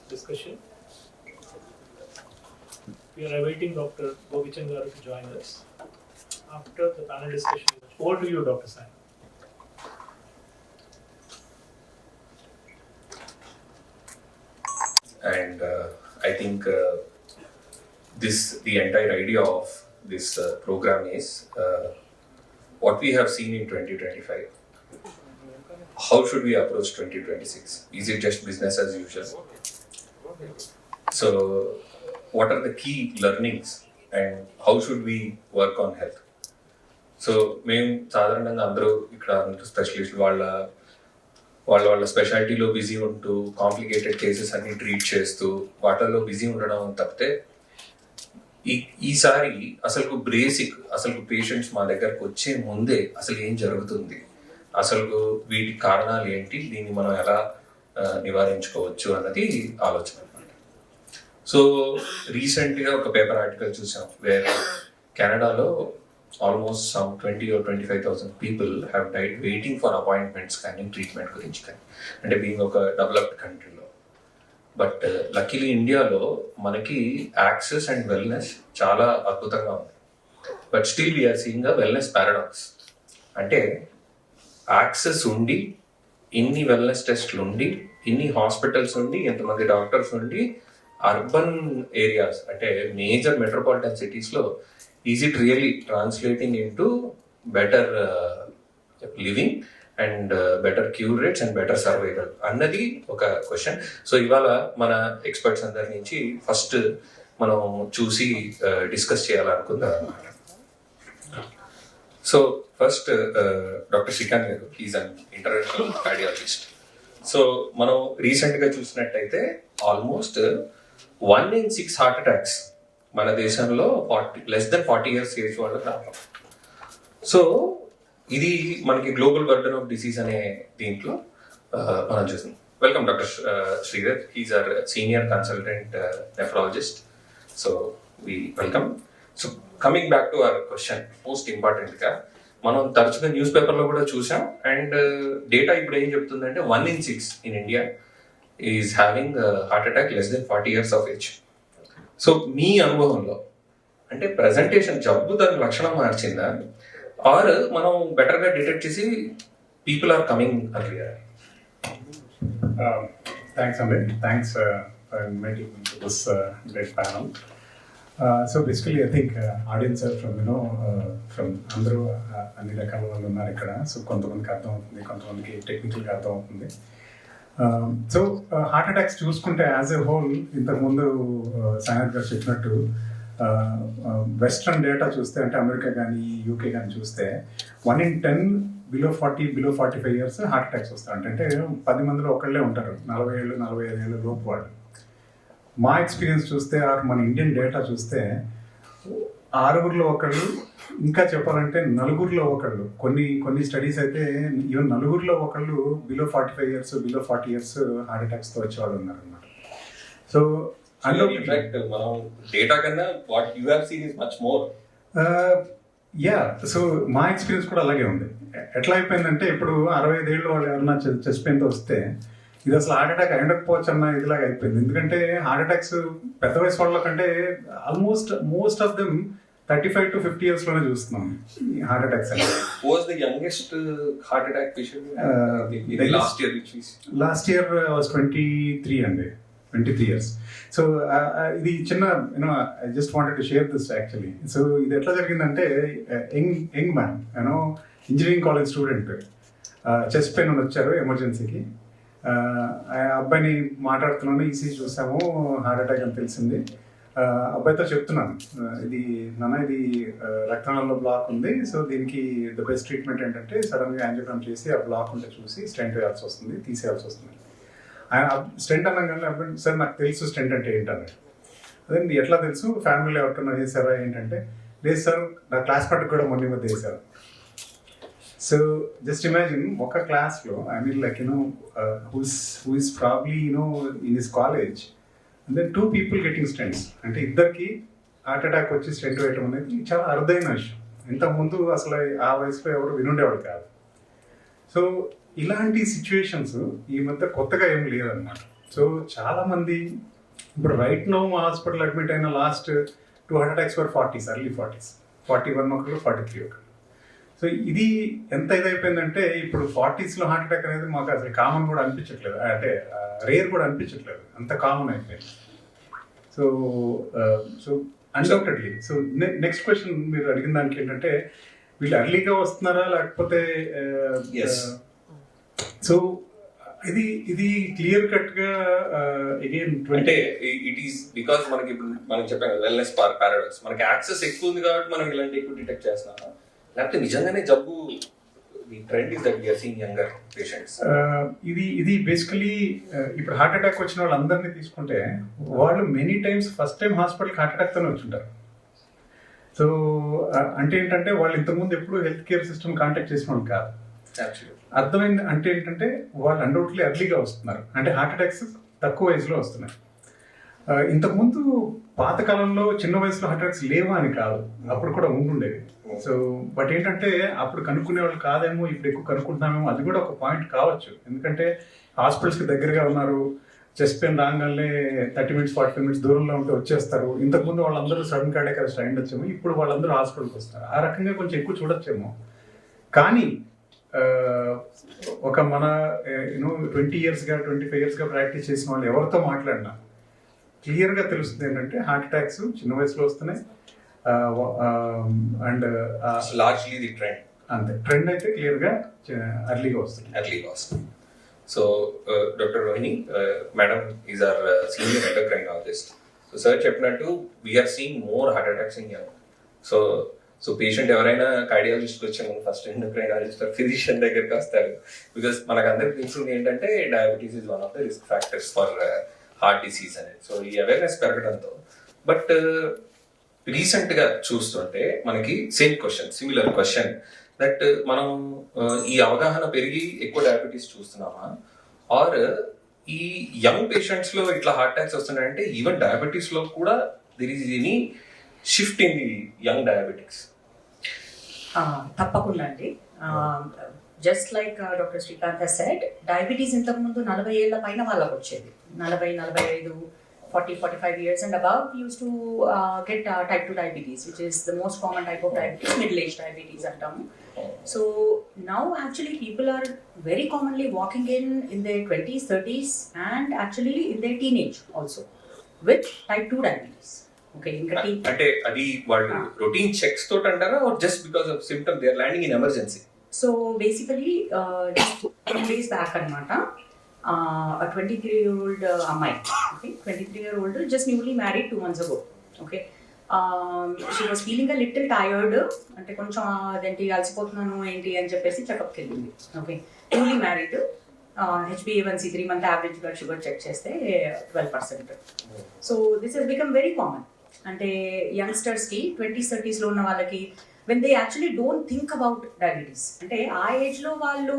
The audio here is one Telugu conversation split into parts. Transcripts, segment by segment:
Discussion. We are awaiting Dr. Govichan Garu to join us. After the panel discussion, over to you, Dr. Sai. And I think the entire idea of this program is what we have seen in 2025. How should we approach 2026? Is it just business as usual? So, what are the key learnings and how should we work on health? So మేము సాధారణంగా అందరూ ఇక్కడ స్పెషలిస్ట్ వాళ్ళ స్పెషాలిటీలో బిజీ ఉంటూ కాంప్లికేటెడ్ కేసెస్ అన్ని ట్రీట్ చేస్తూ వాటిల్లో బిజీ ఉండడం తప్పితే ఈసారి అసలు బేసిక్ అసలు పేషెంట్స్ మా దగ్గరకు వచ్చే ముందే అసలు ఏం జరుగుతుంది, అసలు వీటి కారణాలు ఏంటి, దీన్ని మనం ఎలా నివారించుకోవచ్చు అన్నది ఆలోచన అనమాట. సో రీసెంట్గా ఒక పేపర్ ఆర్టికల్ చూసాం వేరే కెనడాలో almost some 20 or 25,000 people have died waiting for appointments కానీ ట్రీట్మెంట్ గురించి కానీ, అంటే బీయింగ్ ఒక డెవలప్డ్ కంట్రీలో. బట్ లక్కీలీ ఇండియాలో మనకి యాక్సెస్ అండ్ వెల్నెస్ చాలా అద్భుతంగా ఉంది. But still we're seeing a wellness paradox. అంటే యాక్సెస్ ఉండి, ఇన్ని వెల్నెస్ టెస్ట్లు ఉండి, ఇన్ని హాస్పిటల్స్ ఉండి, ఎంతమంది డాక్టర్స్ ఉండి, అర్బన్ ఏరియాస్ అంటే మేజర్ మెట్రోపాలిటన్ సిటీస్లో is it really translating into better living and better cure rates and better survival అన్నది ఒక క్వశ్చన్. సో ఇవాళ మన ఎక్స్పర్ట్స్ అందరి నుంచి ఫస్ట్ మనం చూసి డిస్కస్ చేయాలనుకుందాం అన్నమాట. సో ఫస్ట్ డాక్టర్ శ్రీకాంత్ గారు, is an interventional cardiologist. So మనం రీసెంట్గా చూసినట్టయితే ఆల్మోస్ట్ 1 in 6 హార్ట్ అటాక్స్ మన దేశంలో less than 40 years ఏజ్ వాళ్ళకి రావడం. సో ఇది మనకి గ్లోబల్ బర్డన్ ఆఫ్ డిసీజ్ అనే దీంట్లో మనం చూసాం. Welcome doctor Sridhar, he's our senior consultant nephrologist. So we welcome. So coming back to our question, most ఇంపార్టెంట్గా మనం తరచుగా న్యూస్ పేపర్లో కూడా చూసాం. అండ్ డేటా ఇప్పుడు ఏం చెప్తుందంటే 1 in 6 in India is having heart attack less than 40 years of age. So మీ అనుభవంలో అంటే ప్రజెంటేషన్ జబ్బు దాని లక్షణం మార్చిందా, ఆర్ మనం బెటర్గా డిటెక్ట్ చేసి people are coming earlier? Thanks, Amit. Thanks for inviting me to this great panel. So basically, I think audience are from అందరూ అన్ని రకాల వాళ్ళు ఉన్నారు ఇక్కడ. సో కొంతమందికి అర్థం అవుతుంది, కొంతమందికి టెక్నికల్గా అర్థం అవుతుంది. సో హార్ట్ అటాక్స్ చూసుకుంటే యాజ్ ఎ హోల్, ఇంతకుముందు సాయినాథ్ గారు చెప్పినట్టు వెస్ట్రన్ డేటా చూస్తే, అంటే అమెరికా కానీ యూకే కానీ చూస్తే 1 in 10 below 45 years heart attacks వస్తాయి. అంటే 10 మందిలో ఒకళ్ళే ఉంటారు 40 ఏళ్ళు 45 ఏళ్ళు లోపు వాళ్ళు. మా ఎక్స్పీరియన్స్ చూస్తే, మన ఇండియన్ డేటా చూస్తే 6 ఒకళ్ళు, ఇంకా చెప్పాలంటే 4 ఒకళ్ళు, కొన్ని స్టడీస్ అయితే ఈవెన్ 4 ఒకళ్ళు below 45 years below 40 years heart అటాక్స్తో వచ్చేవాళ్ళు ఉన్నారు అన్నమాట. సో మనం డేటా కన్నా what you have seen is much more. So మా ఎక్స్పీరియన్స్ కూడా అలాగే ఉంది. ఎట్లా అయిపోయిందంటే, ఇప్పుడు 65 ఏళ్ళు వాళ్ళు ఎవరన్నా చెస్ట్ పెయిన్తో వస్తే ఇది అసలు హార్ట్ అటాక్ ఉండకపోవచ్చు అన్న ఇదిలాగా అయిపోయింది. ఎందుకంటే హార్ట్ అటాక్స్ పెద్ద వయసు వాళ్ళ కంటే most of them 35 to 50 years లోనే చూస్తున్నాం heart attacks. Was the youngest heart attack patient last year was 23 అండి, 23 years. సో ఇది చిన్న I just wanted to share this actually. So ఇది ఎట్లా జరిగిందంటే, young man engineering college student chest pain వచ్చారు ఎమర్జెన్సీకి. ఆ అబ్బాయిని మాట్లాడుతున్నాను, ఈసీజీ చూసాము, హార్ట్ అటాక్ అని తెలిసింది. అబ్బాయితో చెప్తున్నాను, ఇది నాన్న ఇది రక్తనాళంలో బ్లాక్ ఉంది, సో దీనికి ద బెస్ట్ ట్రీట్మెంట్ ఏంటంటే సడన్గా యాంజియోగ్రామ్ చేసి ఆ బ్లాక్ ఉంటే చూసి స్టెంట్ వేయాల్సి వస్తుంది, తీసేయాల్సి వస్తుంది. ఆయన స్టెంట్ అనగానే అబ్బాయి సార్ నాకు తెలుసు స్టెంట్ అంటే ఏంటన్నాడు. అదే ఎట్లా తెలుసు, ఫ్యామిలీలో ఎవరికన్నా వేసారా ఏంటంటే, లేదు సార్ నా క్లాస్ పార్టీకి కూడా మొన్న మధ్య వేశారు. సో జస్ట్ ఇమాజిన్ ఒక క్లాస్లో I mean like who is probably in his college and then 2 people getting stents, అంటే ఇద్దరికి హార్ట్ అటాక్ వచ్చి స్టెంట్ వేయటం అనేది చాలా అరుదైన విషయం. ఇంతకుముందు అసలు ఆ వయసులో ఎవరు వినుండేవాడు కాదు. సో ఇలాంటి సిచ్యువేషన్స్ ఈ మధ్య కొత్తగా ఏం లేదన్నమాట. సో చాలామంది ఇప్పుడు రైట్ నో మా హాస్పిటల్ అడ్మిట్ అయిన last 2 heart attacks for 40s, early 40s, 41 ఒకరు, 43 ఒకరు. సో ఇది ఎంత ఇదైపోయిందంటే ఇప్పుడు 40sలో హార్ట్ అటాక్ అనేది మాకు అసలు కామన్ కూడా అనిపించట్లేదు, అంటే రేర్ కూడా అనిపించట్లేదు, అంత కామన్ అయిపోయింది. So so undoubtedly so next question మీరు అడిగిన దానికి ఏంటంటే, వీళ్ళు అర్లీగా వస్తున్నారా లేకపోతే సో ఇది క్లియర్ కట్ గా అగైన్ అంటే ఇట్ ఈస్ బికాస్ మనకి ఇప్పుడు మనం చెప్పాం వెల్నెస్ పారాడాక్స్, మనకి యాక్సెస్ ఎక్కువ ఉంది కాబట్టి మనం ఇలాంటి ఎక్కువ డిటెక్ట్ చేస్తున్నాం, లేకపోతే నిజంగానే జబ్బు the trend is that we are seeing younger patients. ఇది బేసికలీ ఇప్పుడు హార్ట్ అటాక్ వచ్చిన వాళ్ళందరినీ తీసుకుంటే వాళ్ళు మెనీ టైమ్స్ ఫస్ట్ టైం హాస్పిటల్కి హార్ట్ అటాక్ తోనే వచ్చుంటారు. సో అంటే ఏంటంటే వాళ్ళు ఇంతకుముందు ఎప్పుడు హెల్త్ కేర్ సిస్టమ్ కాంటాక్ట్ చేసిన వాళ్ళు కాదు. అర్థమైంది అంటే ఏంటంటే వాళ్ళు అన్డౌట్లీ ఎర్లీగా వస్తున్నారు, అంటే హార్ట్ అటాక్స్ తక్కువ వయసులో వస్తున్నాయి. ఇంతకుముందు పాతకాలంలో చిన్న వయసులో హార్ట్ అటాక్స్ లేవా అని కాదు, అప్పుడు కూడా ఉండుండేవి. సో బట్ ఏంటంటే అప్పుడు కనుక్కునే వాళ్ళు కాదేమో, ఇప్పుడు ఎక్కువ కనుక్కుంటున్నామేమో, అది కూడా ఒక పాయింట్ కావచ్చు. ఎందుకంటే హాస్పిటల్స్కి దగ్గరగా ఉన్నారు, చెస్ట్ పెయిన్ రాగానే 30 minutes 45 minutes దూరంలో ఉంటే వచ్చేస్తారు. ఇంతకుముందు వాళ్ళందరూ సడన్ కార్డియాక్ అరెస్ట్ అయ్యి ఉండొచ్చేమో, ఇప్పుడు వాళ్ళందరూ హాస్పిటల్కి వస్తారు. ఆ రకంగా కొంచెం ఎక్కువ చూడొచ్చేమో. కానీ ఒక మన 20 yearsగా 25 yearsగా ప్రాక్టీస్ చేసిన వాళ్ళు ఎవరితో మాట్లాడినా క్లియర్గా తెలుస్తుంది ఏంటంటే హార్ట్ అటాక్స్ చిన్న వయసులో వస్తున్నాయి. అండ్ లార్జ్లీ ది ట్రెండ్, అంతే ట్రెండ్ అయితే క్లియర్గా అర్లీగా వస్తుంది. So doctor Rohini madam is our senior endocrinologist. So sir చెప్పినట్టు we are seeing more heart attacks in young. So patient ఎవరైనా కార్డియాలజిస్ట్కి వచ్చే ముందు ఫస్ట్ ఎండోక్రైనాలజిస్ట్ ఫిజిషియన్ దగ్గరికి వస్తారు. బికాస్ మనకు అందరికి తెలిసింది ఏంటంటే diabetes is one of the risk factors for heart disease అనేది. సో ఈ అవేర్నెస్ పెరగడంతో బట్ రీసెంట్గా చూస్తుంటే మనకి సిమిలర్ క్వశ్చన్ దట్ మనం ఈ అవగాహన పెరిగి ఎక్కువ డయాబెటీస్ చూస్తున్నామా, ఆర్ ఈ యంగ్ పేషెంట్స్ లో ఇట్లా హార్ట్ అటాక్స్ వస్తున్నాయంటే ఈవెన్ డయాబెటీస్ లో కూడా there is any shift in the young diabetics? తప్పకుండా అండి. Just like doctor Srikanth has said, diabetes ఇంతకుముందు 40 ఏళ్ల పైన వాళ్ళకి వచ్చేది. 40, 45, 40, 45 years and above used to get type 2 diabetes, which is the most common type of diabetes, middle-age diabetes antamu. So now actually people are very commonly walking in their 20s, 30s and actually in their teenage also with type 2 diabetes. Okay, అంటే అది వాళ్ళు రొటీన్ చెక్స్ తోటి అంటారా, or just because of symptom they are landing in emergency? So basically just 2 days back anamata, a 23-year-old amai, okay, 23-year-old just newly married 2 months ago. Okay, she was feeling a little tired, అంటే కొంచెం అదేంటి అలసిపోతున్నాను ఏంటి అని చెప్పేసి చెకప్కి వెళ్ళింది. Okay, newly married, HbA1c 3-month average blood sugar check చేస్తే 12%. So this has become very common. అంటే యంగ్స్టర్స్కి 20s, 30sలో ఉన్న వాళ్ళకి when they actually don't think about diabetes, అంటే ఆ ఏజ్లో వాళ్ళు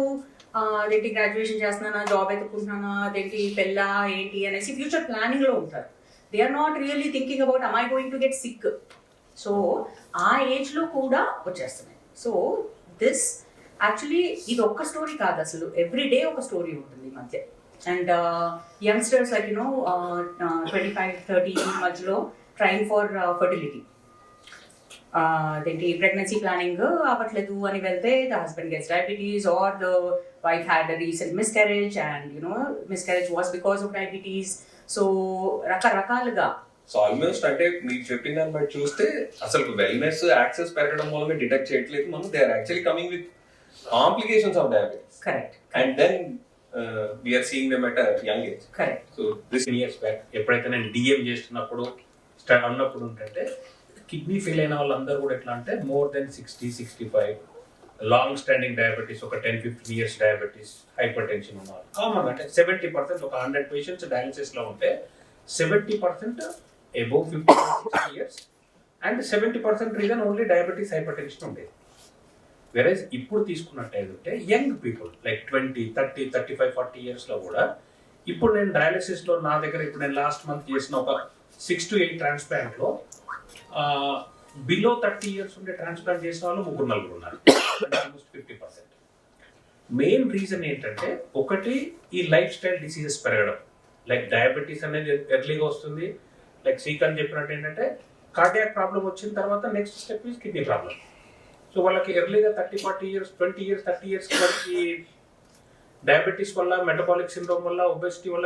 అదేంటి గ్రాడ్యుయేషన్ చేస్తున్నానా, జాబ్ ఎత్తుకుంటున్నానా, అదేంటి పెళ్ళా ఏంటి అనేసి ఫ్యూచర్ ప్లానింగ్లో ఉంటారు. They are not really thinking about am I going to get sick. So ఆ ఏజ్లో కూడా వచ్చేస్తున్నాయి. సో దిస్ యాక్చువల్లీ ఇది ఒక్క స్టోరీ కాదు, అసలు ఎవ్రీ డే ఒక స్టోరీ ఉంటుంది ఈ మధ్య. అండ్ యంగ్స్టర్స్ లైక్ 25-30 మధ్యలో ట్రైంగ్ ఫర్ ఫర్టిలిటీ, అదేంటి ప్రెగ్నెన్సీ ప్లానింగ్ అవ్వట్లేదు అని వెళ్తే the husband gets diabetes, or the wife had a recent miscarriage and miscarriage was because of diabetes. So రకరకాలుగా. సో ఆల్మోస్ట్ అంటే మీరు చెప్పిన దాన్ని బట్టి చూస్తే అసలు వెల్నెస్ యాక్సెస్ పెరగడం మూలంగా డిటెక్ట్ చేయట్లేదు మనం, they are actually coming with complications of diabetes. Correct. And then we're seeing them at young age. Correct. So this years back ఎప్పుడైతే నేను డిఎం చేస్తున్నప్పుడు అన్నప్పుడు ఉంటే కిడ్నీ ఫెయిల్ అయిన వాళ్ళందరూ కూడా ఎట్లా అంటే more than 60-65 long standing diabetes, ఒక 10-15 ఇయర్స్ డయాబెటీస్, హైపర్ టెన్షన్ ఉన్నారు కామన్. అంటే 70% ఒక 100 పేషెంట్స్ డయాలిసిస్ లో ఉంటే 70% above 50-60 years and 70% reason only diabetes, hyper tension ఉండేది. వెరైజ్ ఇప్పుడు తీసుకున్నట్టయితే యంగ్ పీపుల్ లైక్ 20, 30, 35, 40 ఇయర్స్ లో కూడా ఇప్పుడు నేను డయాలిసిస్ లో నా దగ్గర ఇప్పుడు నేను లాస్ట్ మంత్ చేసిన ఒక 6 to 8 ట్రాన్స్ప్లాంట్ లో బిలో 30 ఇయర్స్ ఉండే ట్రాన్స్ప్లాంట్ చేసిన వాళ్ళు 3-4 ఉన్నారు, ఆల్మోస్ట్ 50%. మెయిన్ రీజన్ ఏంటంటే ఒకటి ఈ లైఫ్ స్టైల్ డిసీజెస్ పెరగడం, లైక్ డయాబెటీస్ అనేది ఎర్లీగా వస్తుంది. లైక్ శ్రీకాంత్ చెప్పినట్టు ఏంటంటే కార్డియాక్ ప్రాబ్లం వచ్చిన తర్వాత next step is kidney problem. So వాళ్ళకి ఎర్లీగా 30-40 ఇయర్స్, 20 ఇయర్స్, 30 ఇయర్స్ వాళ్ళకి డయాబెటీస్ వల్ల, మెటబాలిక్ సిండ్రోమ్ వల్ల, ఒబెసిటీ వల్ల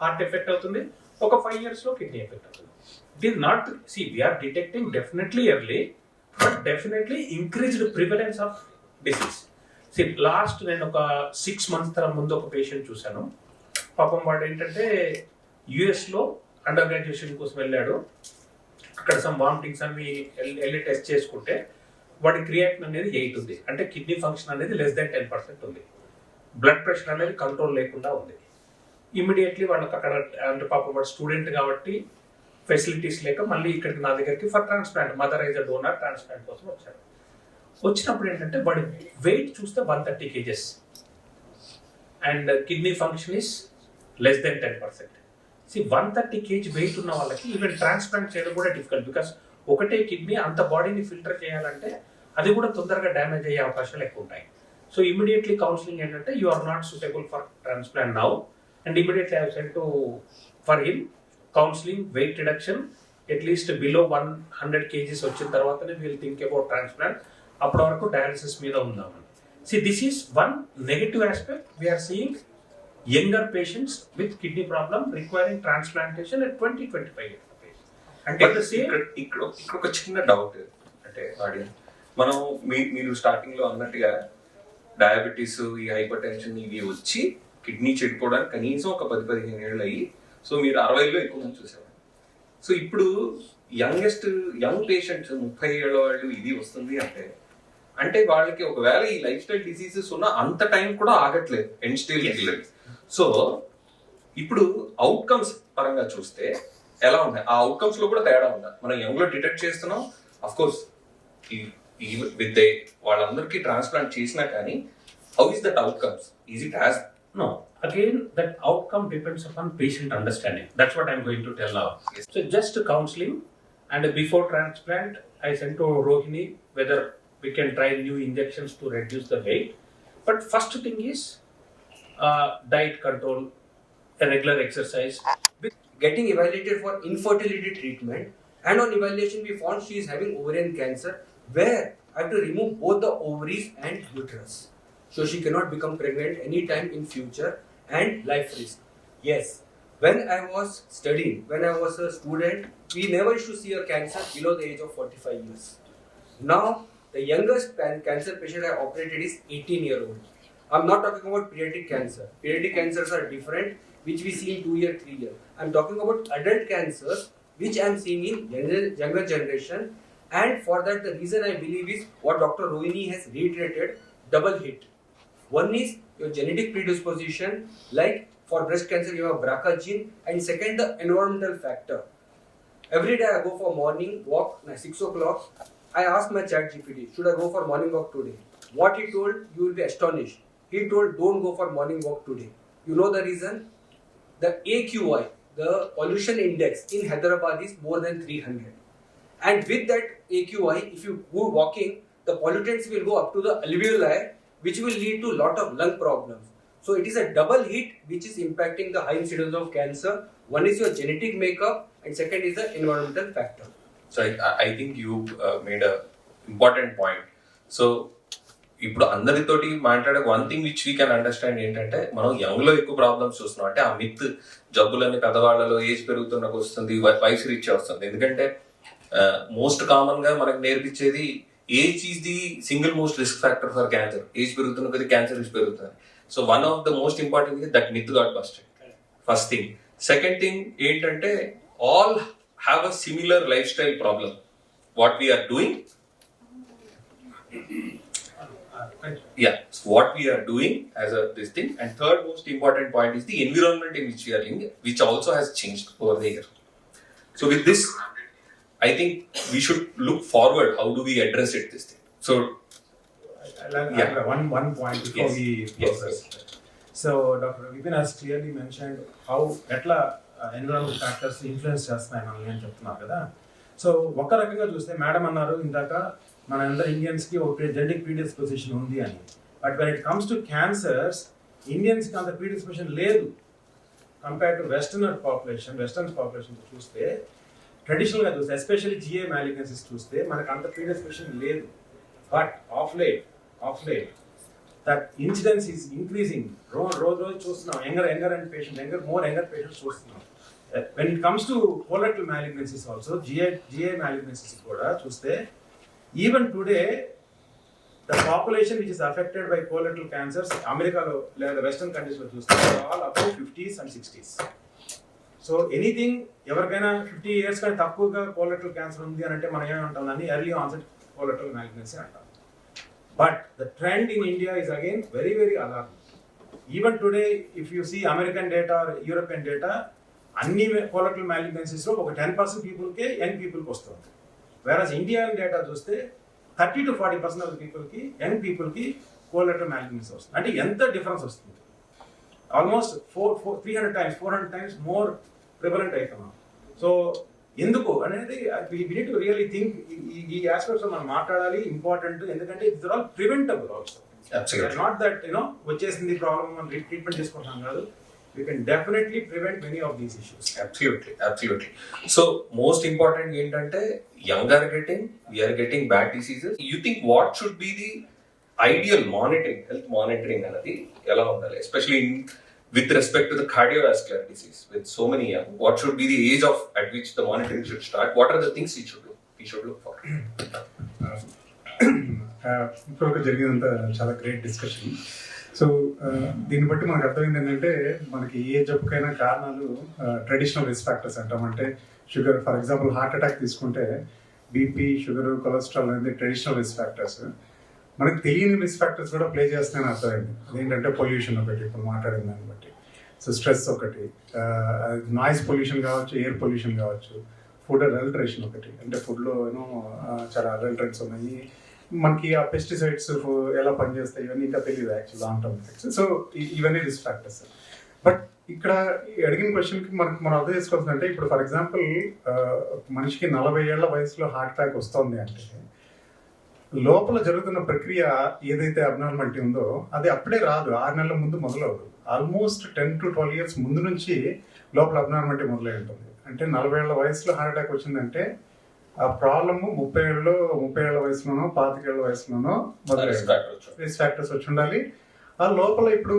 హార్ట్ ఎఫెక్ట్ అవుతుంది. ఒక 5 ఇయర్స్ లో కిడ్నీ ఎఫెక్ట్ అవుతుంది. It is not we're detecting definitely early, but definitely increased prevalence of disease. Last నేను ఒక 6 months ముందు ఒక పేషెంట్ చూశాను. పాపం వాడు ఏంటంటే యుఎస్ లో అండర్ గ్రాడ్యుయేషన్ కోసం వెళ్ళాడు. అక్కడ సమ్ వామిటింగ్స్ అన్ని వెళ్ళి టెస్ట్ చేసుకుంటే వాడి క్రియాటిన్ అనేది 8 ఉంది. అంటే కిడ్నీ ఫంక్షన్ అనేది less than 10% ఉంది. బ్లడ్ ప్రెషర్ అనేది కంట్రోల్ లేకుండా ఉంది. ఇమీడియట్లీ వాళ్ళకి అక్కడ అంటే పాపం వాడు స్టూడెంట్ కాబట్టి ఫెసిలిటీస్ లేక మళ్ళీ ఇక్కడికి నా దగ్గరికి for transplant, mother is a donor transplant కోసం వచ్చాడు. వచ్చినప్పుడు ఏంటంటే వాడి వెయిట్ చూస్తే 130 kgs and kidney function is less than 10%. 130 kg weight ఉన్న వాళ్ళకి ఈవెన్ ట్రాన్స్ప్లాంట్ చేయడం కూడా డిఫికల్ట్. బికాస్ ఒకటే కిడ్నీ అంత బాడీని ఫిల్టర్ చేయాలంటే అది కూడా తొందరగా డ్యామేజ్ అయ్యే అవకాశాలు ఎక్కువ ఉంటాయి. సో ఇమీడియట్లీ కౌన్సిలింగ్ ఏంటంటే you are not suitable for transplant now and immediately I sent to for him counselling, weight reduction at least below 100 kgs వచ్చిన తర్వాతనే వీల్ థింక్ అబౌట్ ట్రాన్స్ప్లాంట్. అప్పటి వరకు డయాలిసిస్ మీద ఉందామని. This is one negative aspect. We're seeing younger patients with kidney problem requiring transplantation at 20-25 years. అంటే ఇక్కడ ఒక చిన్న డౌట్ అంటే ఆడియన్స్, మనం మీరు స్టార్టింగ్ లో అన్నట్టుగా డయాబెటీస్, ఈ హైపర్ టెన్షన్ ఇవి వచ్చి కిడ్నీ చెడిపోవడానికి కనీసం ఒక 10-15 ఏళ్ళు అయ్యి, సో మీరు 60లో ఎక్కువ మంది చూసేవారు. సో ఇప్పుడు యంగ్ పేషెంట్స్ 30 ఏళ్ళ వాళ్ళు ఇది వస్తుంది అంటే వాళ్ళకి ఒకవేళ ఈ లైఫ్ స్టైల్ డిసీజెస్ ఉన్న అంత టైం కూడా ఆగట్లేదు ఎండ్ స్టేజ్. సో ఇప్పుడు అవుట్కమ్స్ పరంగా చూస్తే ఎలా ఉన్నాయి? ఆ అవుట్కమ్స్ లో కూడా తేడా ఉందా? మనం యంగ్ లో డిటెక్ట్ చేస్తున్నాం, అఫ్ కోర్స్ విత్ వాళ్ళందరికీ ట్రాన్స్ప్లాంట్ చేసినా కానీ how is that outcomes? Is it as? No, again that outcome depends upon patient understanding. That's what I'm going to tell now. Yes. So just counseling, and before transplant I sent to Rohini whether we can try new injections to reduce the weight. But first thing is diet control, a regular exercise. Getting evaluated for infertility treatment, and on evaluation we found she is having ovarian cancer where I have to remove both the ovaries and uterus. So she cannot become pregnant anytime in future and life risk. Yes, when I was studying, when I was a student, we never used to see a cancer below the age of 45 years. Now, the youngest cancer patient I operated is 18-year-old. I'm not talking about pediatric cancer. Pediatric cancers are different, which we see in 2 year, 3 year. I'm talking about adult cancers, which I'm seeing in younger generation. And for that, the reason I believe is what Dr. Rohini has reiterated, double hit. One is your genetic predisposition, like for breast cancer you have BRCA gene, and second the environmental factor. Every day I go for morning walk, 6 o'clock, I ask my ChatGPT, should I go for morning walk today? What he told, you will be astonished. He told, don't go for morning walk today. You know the reason? The AQI, the pollution index in Hyderabad is more than 300. And with that AQI, if you go walking, the pollutants will go up to the alveoli, which will lead to a lot of lung problems. So it is a double hit which is impacting the high incidence of cancer. One is your genetic makeup and second is the environmental factor. So I think you made a important point. So ఇప్పుడు అందరితోటి మాట్లాడే one thing which we can understand ఏంటంటే మనం యంగ్ లో ఎక్కువ ప్రాబ్లమ్స్ చూస్తున్నాం. అంటే ఆ మిత్ జబ్బులన్నీ పెద్దవాళ్ళలో ఏజ్ పెరుగుతున్నకు వస్తుంది, వయసు రీత్యా వస్తుంది. ఎందుకంటే మోస్ట్ కామన్ గా మనకు నేర్పించేది age is the single most risk factor for cancer. Age పెరుగుతున్న కొద్ది క్యాన్సర్ రిస్క్ పెరుగుతుంది. So one of the most important that myth got busted. First thing. Second thing ఏంటంటే all have a similar lifestyle problem what we are doing. Yeah, so what we are doing as a this thing, and third most important point is the environment in which we are living, which also has changed over the year. So with this, I think we should look forward. How do we address it? This thing. So Yeah. One point before Yes. we Yes, progress. So Dr. Vipin has clearly mentioned how ఎట్లా ఎన్విరాన్మెంట్ ఫ్యాక్టర్స్ ఇన్ఫ్లుయెన్స్ చేస్తున్నాయి మనల్ని అని చెప్తున్నారు కదా. సో ఒక రకంగా చూస్తే మేడం అన్నారు ఇందాక మన అందరు ఇండియన్స్కి ఒక జెనెటిక్ ప్రీడిస్పోజిషన్ ఉంది అని. But when it comes to cancers ఇండియన్స్కి అంత ప్రీడిస్పోజిషన్ లేదు కంపేర్ టు వెస్టర్న్ పాపులేషన్ చూస్తే, ట్రెడిషనల్గా చూస్తే ఎస్పెషల్లీ జిఏ మ్యాలిగ్నెన్సీస్ చూస్తే మనకు అంత ప్రీడిస్పోజిషన్ లేదు. But of late that incidence is increasing. రోజు చూస్తున్నాం యంగర్ పేషెంట్స్ చూస్తున్నాం. When it comes to colorectal malignancies also, GI malignancies కూడా చూస్తే even today the population which is affected by colorectal cancers అమెరికాలో లేదా వెస్టర్న్ కంట్రీస్ లో చూస్తే all above 50s and 60s. So anything ఎవరికైనా 50 years కానీ తక్కువగా colorectal క్యాన్సర్ ఉంది అని అంటే మనం ఏమంటాం అని ఎర్లీ ఆన్సెట్ colorectal malignancy అంటాం. But the trend in India is again very, very alarming. Even today, if you see American data or European data, అన్ని colorectal malignancies లో ఒక 10% పీపుల్కే యంగ్ పీపుల్కి వస్తుంది. Whereas Indian data చూస్తే 30 to 40% ఆఫ్ పీపుల్కి యంగ్ పీపుల్కి colorectal malignancy వస్తుంది. అంటే ఎంత డిఫరెన్స్ వస్తుంది? ఆల్మోస్ట్ 400 times మోర్ ప్రివలెంట్ అవుతున్నాం. సో ఎందుకు అనేది we need to really think ఈ ఆస్పెక్ట్స్ మనం మాట్లాడాలి, ఇంపార్టెంట్. ఎందుకంటే it's all preventable also. absolutely. Not that వచ్చేసింది ప్రాబ్లమ్ మనం ట్రీట్మెంట్ చేసుకుంటాం కాదు. We can definitely prevent many of these issues. Absolutely. So most important ఏంటంటే young are getting, we are getting bad diseases. You think what should be the ideal health monitoring అనేది ఎలా ఉండాలి, especially with respect to the cardiovascular disease with so many young? What should be the age of at which the monitoring should start? What are the things we should look for? ఇప్పుడు జరిగినంత చాలా గ్రేట్ డిస్కషన్. సో దీన్ని బట్టి మనకు అర్థమైంది ఏంటంటే మనకి ఏ జబ్బుకైనా కారణాలు ట్రెడిషనల్ రిస్క్ ఫ్యాక్టర్స్ అంటాం. అంటే sugar, for example heart attack తీసుకుంటే బీపీ, షుగర్, కొలెస్ట్రాల్ అనేది ట్రెడిషనల్ రిస్క్ ఫ్యాక్టర్స్. మనకి తెలియని రిస్క్ ఫ్యాక్టర్స్ కూడా ప్లే చేస్తున్నాయని అర్థమైంది. అదేంటంటే పొల్యూషన్ ఒకటి, ఇప్పుడు మాట్లాడిన దాన్ని బట్టి. సో స్ట్రెస్ ఒకటి, నాయిస్ పొల్యూషన్ కావచ్చు, ఎయిర్ పొల్యూషన్ కావచ్చు, ఫుడ్ అడల్టరేషన్ ఒకటి. అంటే ఫుడ్లో చాలా అడల్టరెంట్స్ ఉన్నాయి. మనకి ఆ పెస్టిసైడ్స్ ఎలా పనిచేస్తాయి ఇవన్నీ ఇంకా తెలియదు actual long term effects. So ఇవన్నీ రిస్క్ ఫ్యాక్టర్స్. బట్ ఇక్కడ అడిగిన క్వశ్చన్కి మనం అర్థం చేసుకోవాల్సిందంటే, ఇప్పుడు ఫర్ ఎగ్జాంపుల్ మనిషికి 40 ఏళ్ల వయసులో హార్ట్ అటాక్ వస్తుంది అంటే లోపల జరుగుతున్న ప్రక్రియ ఏదైతే అబ్నార్మాలిటీ ఉందో అది అప్పుడే రాదు, 6 నెలల ముందు మొదలవుతుంది. ఆల్మోస్ట్ 10 to 12 years ముందు నుంచి లోపల అబ్నార్మాలిటీ మొదలై ఉంటుంది. అంటే 40 ఏళ్ల వయసులో హార్ట్ అటాక్ వచ్చిందంటే ఆ ప్రాబ్లమ్ 30 ఏళ్ల వయసులోనో 25 ఏళ్ల వయసులోనో రిస్క్ ఫ్యాక్టర్స్ వచ్చి ఉండాలి. ఆ లోపల ఇప్పుడు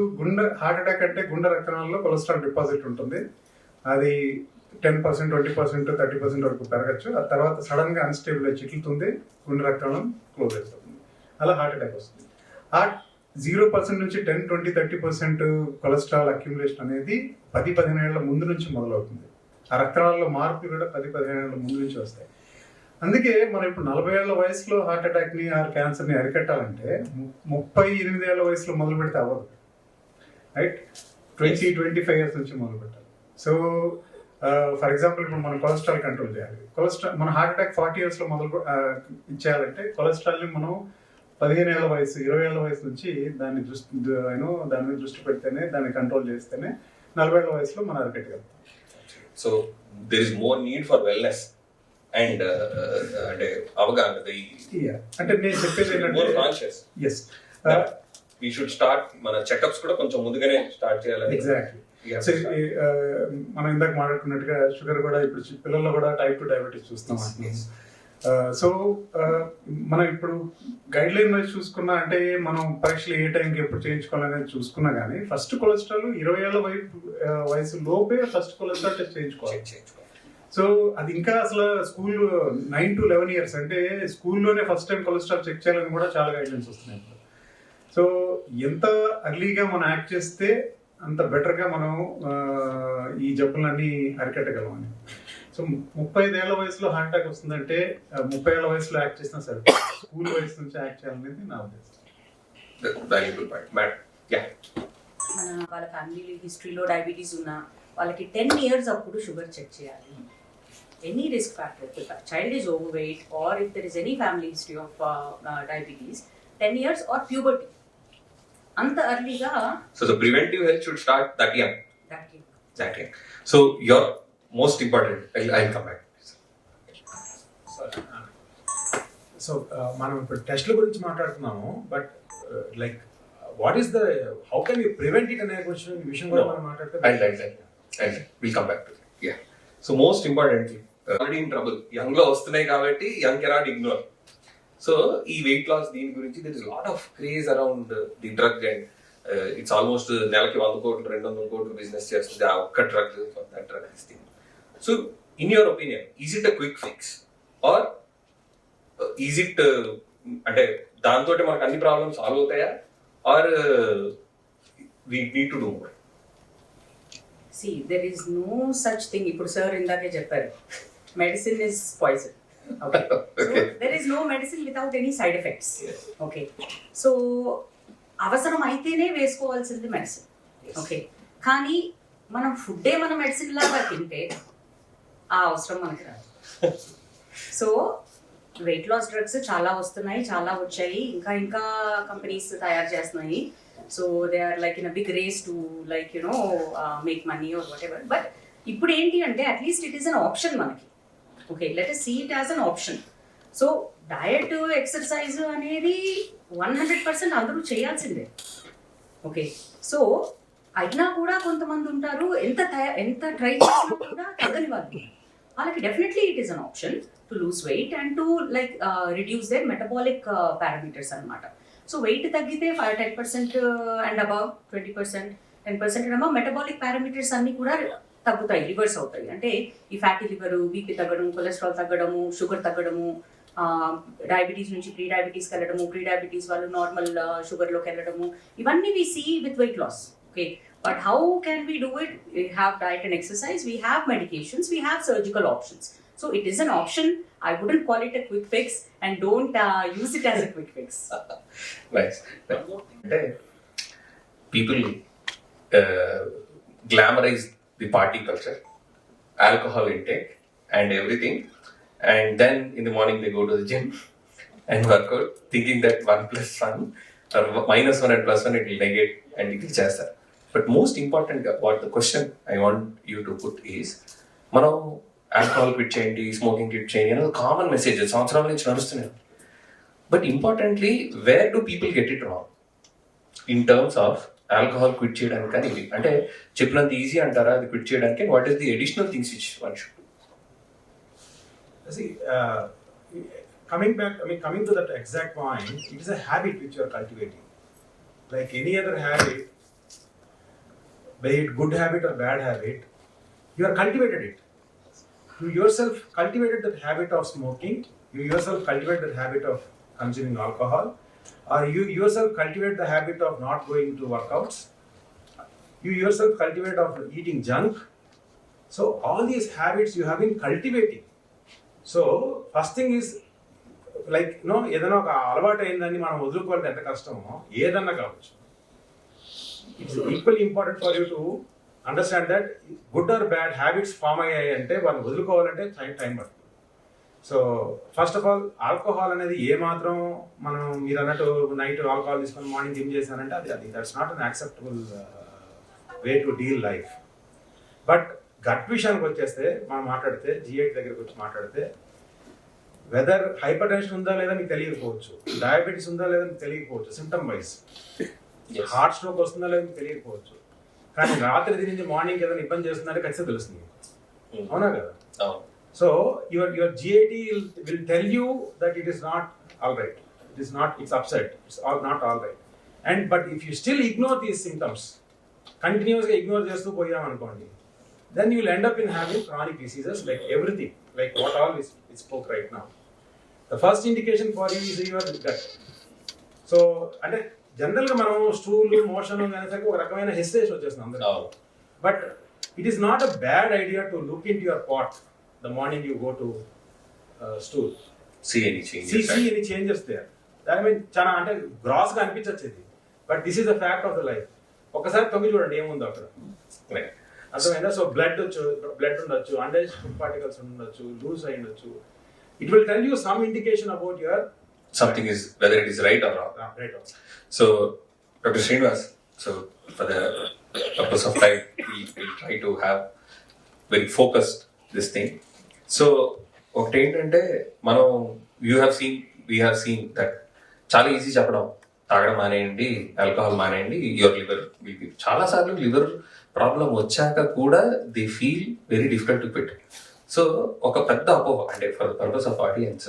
హార్ట్ అటాక్ అంటే గుండె రక్తనాళాల్లో కొలెస్ట్రాల్ డిపాజిట్ ఉంటుంది. అది 10%, 20%, 30% వరకు పెరగచ్చు. ఆ తర్వాత సడన్ గా అన్స్టేబుల్ చిట్లుతుంది, గుండె రక్తనాళం క్లోజ్ అయిపోతుంది. అలా హార్ట్ అటాక్ వస్తుంది. ఆ 0% నుంచి 10, 20, 30% కొలెస్ట్రాల్ అక్యుములేషన్ అనేది 10-15 ఏళ్ల ముందు నుంచి మొదలవుతుంది. ఆ రక్తనాళాల్లో మార్పులు కూడా 10-15 ఏళ్ల ముందు నుంచి వస్తాయి. అందుకే మనం ఇప్పుడు 40 ఏళ్ల వయసులో హార్ట్ అటాక్ ని క్యాన్సర్ ని అరికట్టాలంటే 38 ఏళ్ల వయసులో మొదలు పెడితే అవ్వదు, రైట్? 20-25 years నుంచి మొదలు పెట్టాలి. సో ఫర్ ఎగ్జాంపుల్ ఇప్పుడు మనం కొలెస్ట్రాల్ కంట్రోల్ చేయాలి. మన హార్ట్ అటాక్ 40 years లో మొదలు ఇచ్చేయాలంటే కొలెస్ట్రాల్ ని మనం 15 ఏళ్ల వయసు, 20 ఏళ్ల వయసు నుంచి దాని మీద దృష్టి పెడితేనే, దాన్ని కంట్రోల్ చేస్తేనే 40 ఏళ్ల వయసులో మనం అరికట్టగలుగుతాం. So there is more need for wellness and అంటే అవగాహన. అంటే నేను చెప్పేది ఏంటంటే we should start మన చెకప్స్ కూడా కొంచెం ముందుగానే స్టార్ట్ చేయాలని. ఎగ్జాక్ట్లీ. మనం ఇందాక మాట్లాడుకున్నట్టుగా షుగర్ కూడా ఇప్పుడు పిల్లల్లో కూడా type 2 డయాబెటీస్ చూస్తాం. సో మనం ఇప్పుడు గైడ్ లైన్ వైజ్ చూసుకున్నా, అంటే మనం పరీక్షలు ఏ టైంకి ఎప్పుడు చేయించుకోవాలనేది చూసుకున్నా కానీ ఫస్ట్ కొలెస్ట్రాల్ 20 ఏళ్ల వయసు లోపే ఫస్ట్ కొలెస్ట్రాల్ టెస్ట్ చేయించుకోవాలి. సో అది ఇంకా అసలు స్కూల్ 9 to 11 years అంటే స్కూల్లోనే ఫస్ట్ టైం కొలెస్ట్రాల్ చెక్ చేయాలని కూడా చాలా గైడ్లైన్స్ వస్తున్నాయి. సో ఎంత అర్లీగా మనం యాక్ట్ చేస్తే అంత బెటర్గా మనం ఈ జబ్బులన్నీ అరికట్టగలం అని. సో 35 ఏళ్ల వయసులో హార్ట్ అటాక్ వస్తుందంటే 30 ఏళ్ల వయసులో యాక్ట్ చేసినా సరే స్కూల్ వయసు నుంచి యాక్ట్ చేయాలనేది నా ఉద్దేశం. Valuable point madam. యా, మన వాళ్ళ ఫ్యామిలీ హిస్టరీలో డయాబెటీస్ ఉన్నా వాళ్ళకి 10 years అప్పుడు షుగర్ చెక్ చేయాలి. Any risk factor, if a child is overweight or if there is any family history of diabetes, 10 years or puberty, అంత అర్లీగా so the preventive health should start that young. దానికి That young. So your most important, I'll come back. So మనం ఇప్పుడు టెస్ట్ల గురించి మాట్లాడుతున్నాము, but like what is the how can you prevent it అనే విషయం కూడా మనం మాట్లాడితే We'll come back to it. Yeah. So most importantly, already in trouble. Young లో వస్తున్నాయి కాబట్టి young cannot ignore. So ఈ వెయిట్ లాస్ దీని గురించి there is a lot of craze around the drug, and it's almost నెలకి 100 కోట్లు 200 కోట్లు బిజినెస్ చేస్తుంది ఆ ఒక్క drug that drug this thing. So in your opinion is it a quick fix or is it అంటే దాంతో మనకు అన్ని ప్రాబ్లమ్స్ సాల్వ్ అవుతాయా or we need to do more? See, there is no such thing. ఇప్పుడు సార్ ఇందాకే చెప్పారు, medicine is poison. Okay. So there is no medicine without any side effects. Yes. Okay. So అవసరం అయితేనే వేసుకోవాల్సింది మెడిసిన్. ఓకే, కానీ మనం ఫుడ్డే మన మెడిసిన్ లాగా తింటే ఆ అవసరం మనకి రాదు. సో వెయిట్ లాస్ డ్రగ్స్ చాలా వస్తున్నాయి, చాలా వచ్చాయి, ఇంకా ఇంకా కంపెనీస్ తయారు చేస్తున్నాయి. So they are like in a big race to like you know make money or whatever. But ఇప్పుడు ఏంటి అంటే at least it is an option మనకి. Okay, let us see it as an option. So diet exercise అనేది 100% అందరూ చేయాల్సిందే. ఓకే, సో అయినా కూడా కొంతమంది ఉంటారు ఎంత ట్రై చేసినా కూడా తగ్గని వాళ్ళు. వాళ్ళకి definitely it is an option to lose weight and to like reduce their metabolic parameters అనమాట. సో వెయిట్ తగ్గితే 10% and above 20%, 10% and above metabolic parameters అన్ని కూడా తగ్గుతాయి, రివర్స్ అవుతాయి. అంటే ఈ ఫ్యాటీ లివర్, బీపీ తగ్గడం, కొలెస్ట్రాల్ తగ్గడము, షుగర్ తగ్గడము, డయాబెటీస్ నుంచి ప్రీ డయాబెటీస్కి వెళ్ళడము, ప్రీ డయాబెటీస్ వాళ్ళు నార్మల్ షుగర్లోకి వెళ్ళడము, ఇవన్నీ we see with weight loss. Okay, but how can we do it? We have diet and exercise, we have medications, we have surgical options. So it is an option. I wouldn't call it a quick fix, and don't use it as a quick fix. Nice. అంటే people glamorize the party culture, alcohol intake and everything, and then in the morning they go to the gym and work out thinking that 1 + 1 or -1 and +1 it will negate and it will chester. But most important, what the question I want you to put is, మనం ఆల్కహాల్ క్విట్ చేయండి, స్మోకింగ్ క్విట్ చేయండి అనేది కామన్ మెసేజ్ సంవత్సరాల నుంచి నడుస్తున్నాయి. But importantly wear do people get it wrong in terms of alcohol quit చేయడానికి? కానీ ఇది అంటే చెప్పినంత ఈజీ అంటారా అది క్విట్ చేయడానికి? What is the additional things which one should do? See, coming to that exact point, it is a habit which you are cultivating. Like any other habit, be it good habit or bad habit, you are cultivated it. You yourself cultivated that habit of smoking, you yourself cultivate that habit of consuming alcohol, or you yourself cultivate the habit of not going to workouts, you yourself cultivate of eating junk. So all these habits you have been cultivating. So first thing is like ఏదైనా ఒక అలవాటు అయిందని మనం వదులుకోవాలంటే ఎంత కష్టమో ఏదన్నా కావచ్చు. It's equally important for you to understand that good or bad habits form అయ్యాయి అంటే వాళ్ళు వదులుకోవాలంటే టైం పడుతుంది. So first of all alcohol అనేది ఏమాత్రం మనం మీరు అన్నట్టు నైట్ ఆల్కహాల్ తీసుకొని మార్నింగ్ జిమ్ చేశానంటే అది that's not an acceptable way to deal life. But gut విషయానికి వచ్చేస్తే మనం మాట్లాడితే జిఐటి దగ్గరికి వచ్చి మాట్లాడితే వెదర్ హైపర్ టెన్షన్ ఉందా లేదా మీకు తెలియకపోవచ్చు, డయాబెటీస్ ఉందా లేదా మీకు తెలియకపోవచ్చు, సిమ్టమ్ వైజ్ హార్ట్ స్ట్రోక్ వస్తుందా లేదా మీకు తెలియకపోవచ్చు, కానీ రాత్రి తిని మార్నింగ్ ఏదైనా ఇబ్బంది చేస్తుందంటే ఖచ్చితంగా తెలుస్తుంది. అవునా కదా? So your GIT will tell you that it is not all right, it's upset, it's not all right. And but if you still ignore these symptoms, continuously ignore చేస్తూ పోయాం అనుకోండి, then you will end up in having chronic diseases like everything, like what all we spoke right now. The first indication for you is your gut. So, and జనరల్గా మనం స్టూల్ మోషన్ అనేసరికి ఒక రకమైన హెసిటేషన్ వచ్చేస్తుంది అందరికి. అవును. But it is not a bad idea to look into your pot the morning you go to stool. See any changes. See any changes there. దాని మీద చాలా అంటే గ్రాస్గా అనిపించచ్చు ఇది, but this is the fact of the life. ఒకసారి తొంగి చూడండి ఏముందో అక్కడ. Right. అర్థమైందా? సో బ్లడ్ ఉండొచ్చు, అండర్ పార్టికల్స్ ఉండొచ్చు, లూజ్ అయి ఉండొచ్చు. It will tell you some indication about your Something is, whether it is right or wrong. Right. So, Dr. Srinivas, so for the purpose of time, we'll try to have very focused this thing. So, ఒకటి ఏంటంటే మనం we have seen that చాలా ఈజీ చెప్పడం, తాగడం మానేయండి, ఆల్కహాల్ మానేయండి, యువర్ లివర్ విల్ బి. చాలా సార్లు లివర్ ప్రాబ్లం వచ్చాక కూడా they feel very difficult to quit. So ఒక పెద్ద అపోహ అంటే for the purpose of audience,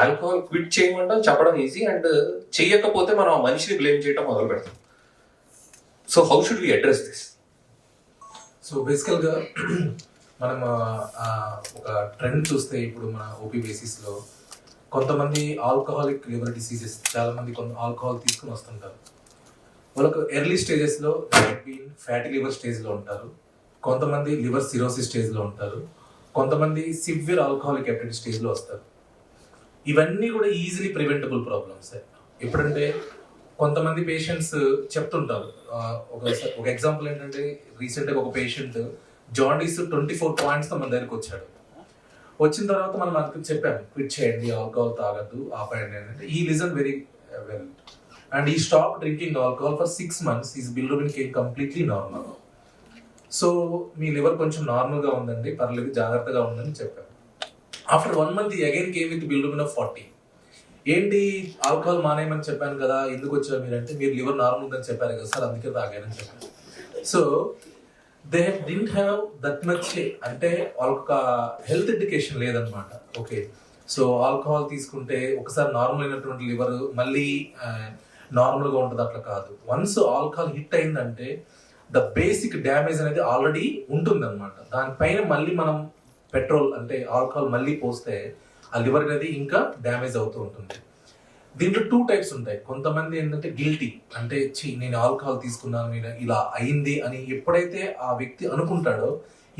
alcohol quit చేయమంటాం చెప్పడం ఈజీ, అండ్ చేయకపోతే మనం ఆ మనిషిని బ్లేమ్ చేయడం మొదలు పెడతాం. So how should we address this? So బేసికల్గా మనం ఒక ట్రెండ్ చూస్తే ఇప్పుడు మన ఓపీ బేసిస్లో కొంతమంది ఆల్కహాలిక్ లివర్ డిసీజెస్, చాలామంది కొంత ఆల్కహాల్ తీసుకుని వస్తుంటారు. వాళ్ళకు ఎర్లీ స్టేజెస్లో ఫ్యాటీ లివర్ స్టేజ్లో ఉంటారు, కొంతమంది లివర్ సిరోసిస్ స్టేజ్లో ఉంటారు, కొంతమంది సివియర్ ఆల్కహాలిక్ హెపటైటిస్ స్టేజ్లో వస్తారు. ఇవన్నీ కూడా ఈజీలీ ప్రివెంటబుల్ ప్రాబ్లమ్స్. ఎప్పుడంటే కొంతమంది పేషెంట్స్ చెప్తుంటారు, ఒక ఎగ్జాంపుల్ ఏంటంటే రీసెంట్గా ఒక పేషెంట్ జాండీస్ 24 పాయింట్స్తో మన దగ్గరికి వచ్చాడు. వచ్చిన తర్వాత మనం మనకు చెప్పాము క్విట్ చేయండి, ఆల్కహాల్ తాగద్దు, ఆపేయండి అంటే ఈ లిజన్ వెరీ వెల్ అండ్ ఈ stop drinking alcohol for 6 months. Is bilirubin came completely normal. So me liver కొంచెం నార్మల్గా ఉందండి, పర్లేదు, జాగ్రత్తగా ఉందని చెప్పాము. After 1 month again came with bilirubin of 40. ఏంటి ఆల్కహాల్ మానేయమని చెప్పాను కదా, ఎందుకు వచ్చారు మీరంటే మీరు లివర్ నార్మల్ ఉందని చెప్పారు కదా సార్, అందుకే తాగానని చెప్పాను. So they didn't have that much, అంటే వాళ్ళొక హెల్త్ ఎడ్యుకేషన్ లేదనమాట. ఓకే, సో ఆల్కహాల్ తీసుకుంటే ఒకసారి నార్మల్ అయినటువంటి లివర్ మళ్ళీ నార్మల్గా ఉంటుంది, అట్లా కాదు. వన్స్ ఆల్కహాల్ హిట్ అయిందంటే ద బేసిక్ డ్యామేజ్ అనేది ఆల్రెడీ ఉంటుందన్నమాట. దానిపైన మళ్ళీ మనం పెట్రోల్ అంటే ఆల్కహాల్ మళ్ళీ పోస్తే ఆ లివర్ అనేది ఇంకా డ్యామేజ్ అవుతూ ఉంటుంది. దీంట్లో 2 types ఉంటాయి. కొంతమంది ఏంటంటే గిల్టీ, అంటే నేను ఆల్కహాల్ తీసుకున్నాను, నేను ఇలా అయింది అని ఎప్పుడైతే ఆ వ్యక్తి అనుకుంటాడో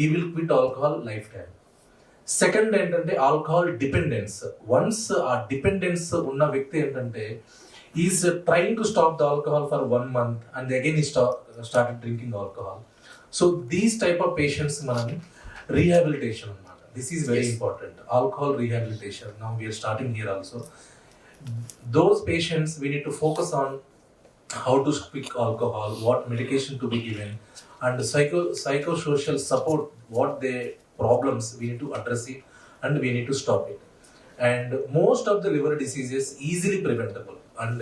he will quit alcohol lifetime. Second ఏంటంటే ఆల్కహాల్ డిపెండెన్స్. వన్స్ ఆ డిపెండెన్స్ ఉన్న వ్యక్తి ఏంటంటే is trying to stop the alcohol for 1 month and again he started drinking alcohol. So these type of patients మనం రీహాబిలిటేషన్ అన్నమాట. This is very important. Alcohol rehabilitation now we are starting here also. Those patients we need to focus on how to quit alcohol, what medication to be given, and psychosocial support, what their problems we need to address it and we need to stop it. And most of the liver diseases easily preventable, and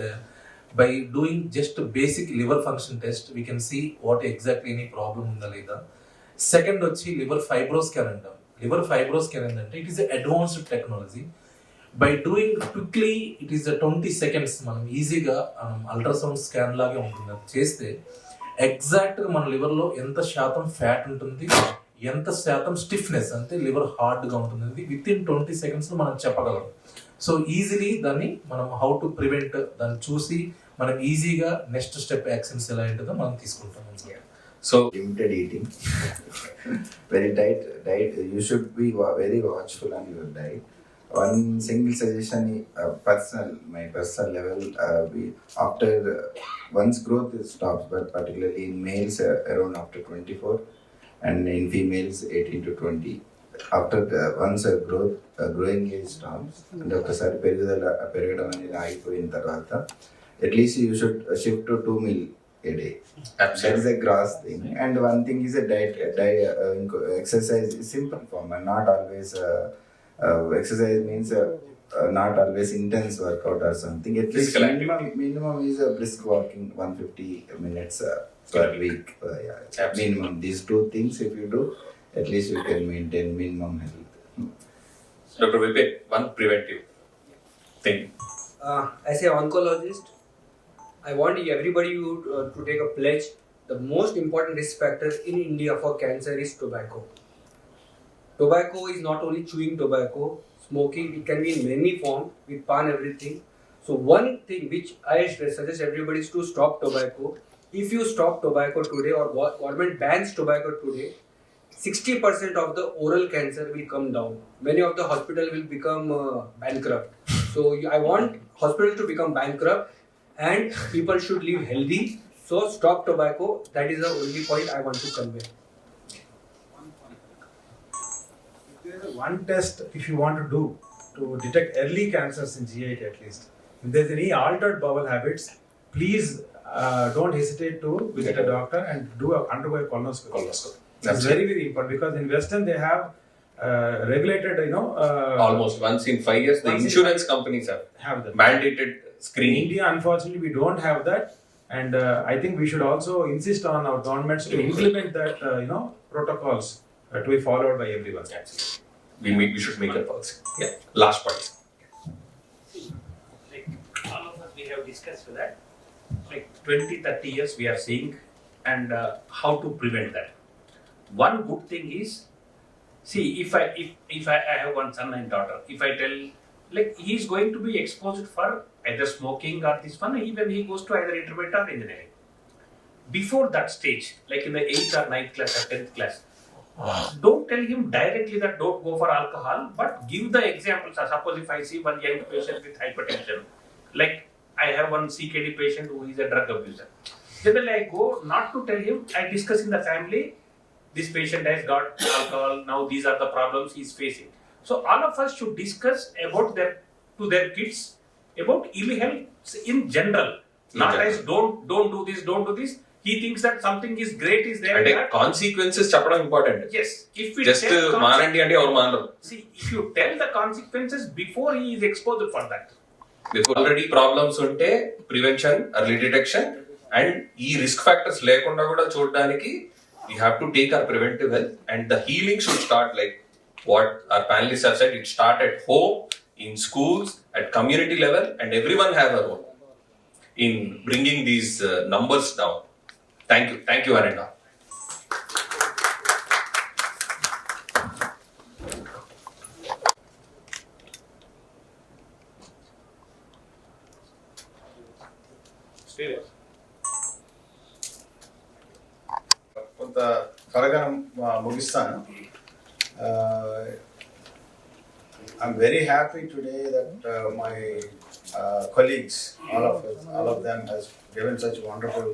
by doing just a basic liver function test we can see what exactly any problem unda leda. Second వచ్చి liver fibroscan అంటాం. liver fibroscan అంటే it is an advanced technology. By doing quickly it is 20 seconds మనం ఈజీగా అల్ట్రాసౌండ్ స్కాన్ లాగే ఉంటుంది. అది చేస్తే ఎగ్జాక్ట్గా మన లివర్లో ఎంత శాతం ఫ్యాట్ ఉంటుంది, ఎంత శాతం స్టిఫ్నెస్ అంటే లివర్ హార్డ్గా ఉంటుంది, విత్ ఇన్ 20 seconds మనం చెప్పగలం. సో ఈజీలీ దాన్ని మనం హౌ టు ప్రివెంట్ దాన్ని చూసి మనం ఈజీగా నెక్స్ట్ స్టెప్ యాక్షన్స్ ఎలా ఉంటుందో మనం తీసుకుంటాం. So limited eating, very diet. You should be very watchful on your diet. One single suggestion, my personal level, after once growth stops, but particularly in males around after 24, and in females 18 to 20. After once a growing age stops, and ఒకసారి పెరగడం అనేది ఆగిపోయిన తర్వాత at least you should shift to 2 meals a day. That is a gross thing. And one thing is a diet. Exercise is simple form and not always. Exercise means not always intense workout or something. At least minimum is a brisk walking 150 minutes per week. Minimum these 2 things if you do, at least you can maintain minimum health. Dr. Vipin, one preventive thing. As an oncologist, I want everybody to take a pledge. The most important risk factor in India for cancer is tobacco. Tobacco is not only chewing tobacco, smoking, it can be in many forms with pan everything. So one thing which I suggest everybody is to stop tobacco. If you stop tobacco today or government bans tobacco today, 60% of the oral cancer will come down. Many of the hospital will become bankrupt. So I want hospital to become bankrupt and people should live healthy. So stop tobacco. That is the only point I want to convey. There is one test if you want to do to detect early cancers in GIT at least. If there's any altered bowel habits, please don't hesitate to visit a doctor and undergo a colonoscopy. It's very, very important because in Western they have regulated, Almost once in 5 years, the insurance companies have that. mandated In screening. India, unfortunately, we don't have that, and I think we should also insist on our governments to implement that, protocols to be followed by everyone. We should make a policy. Yeah. Last point. Like all of us, we have discussed that. Like 20-30 years, we are seeing and how to prevent that. One good thing is, see, if I have one son and daughter, if I tell, like, he is going to be exposed for either smoking or this one, even he goes to either intermediate or engineering. Before that stage, like in the 8th or 9th class or 10th class, don't tell him directly that don't go for alcohol, but give the examples. Suppose if I see one young patient with hypertension, like I have one CKD patient who is a drug abuser. Generally, I go not to tell him, I discuss in the family, this patient has got alcohol, now these are the problems he is facing. So all of us should discuss about their kids about ill health in general. Not as don't do this, don't do this. He thinks that something is great is there. అంటే కాన్సిక్వెన్సెస్ చెప్పడం important. Yes. If we just మానండి అంటే ఎవరు మానరు. see, if you tell the consequences before he is exposed for that. Already problems ఉంటే ప్రివెన్షన్, ఎర్లీ డిటెక్షన్ అండ్ ఈ రిస్క్ ఫ్యాక్టర్స్ లేకుండా కూడా చూడడానికి we have to take our preventive health and the healing should start like what our panelists have said. It start at home, in schools, at community level, and everyone have a role in bringing these numbers down. Thank you Arenda. కొంత త్వరగా ముగిస్తాను. I'm very happy today that my colleagues, all of them has given such wonderful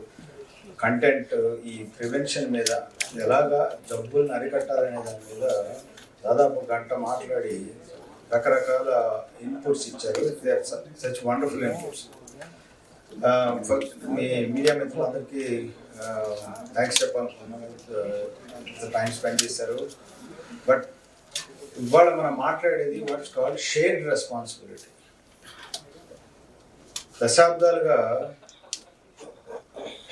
content. ఈ ప్రివెన్షన్ మీద ఎలాగా జబ్బులను అరికట్టాలనే దాని మీద దాదాపు గంట మాట్లాడి రకరకాల ఇన్పుట్స్ ఇచ్చారు. They are such wonderful inputs. మీ మీడియా మిత్రులందరికీ థ్యాంక్స్ చెప్పాలనుకున్నాను. టైం స్పెండ్ చేశారు. బట్ ఇవాళ మనం మాట్లాడేది వాట్స్ కాల్డ్ షేర్డ్ రెస్పాన్సిబిలిటీ. దశాబ్దాలుగా